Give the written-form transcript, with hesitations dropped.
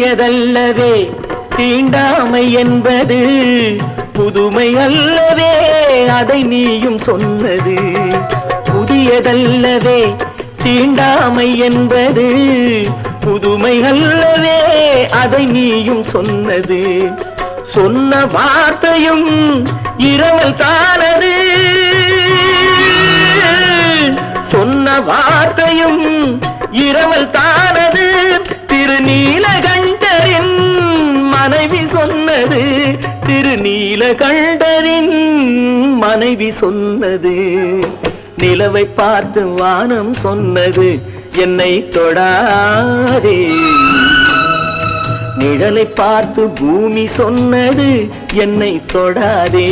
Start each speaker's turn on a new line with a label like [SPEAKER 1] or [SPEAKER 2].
[SPEAKER 1] புதியதல்லவே தீண்டாமை என்பது, புதுமை அல்லவே அதை நீயும் சொன்னது. புதியதல்லவே தீண்டாமை என்பது, புதுமை அல்லவே அதை நீயும் சொன்னது. சொன்ன வார்த்தையும் இரவல் தானது, சொன்ன வார்த்தையும் இரவல் தானது. திருநீலகண்டரின் மனைவி சொன்னது, திருநீலகண்டரின் மனைவி சொன்னது. நிலவை பார்த்து வானம் சொன்னது, என்னை தொடாதே. நிழலை பார்த்து பூமி சொன்னது, என்னை தொடாதே.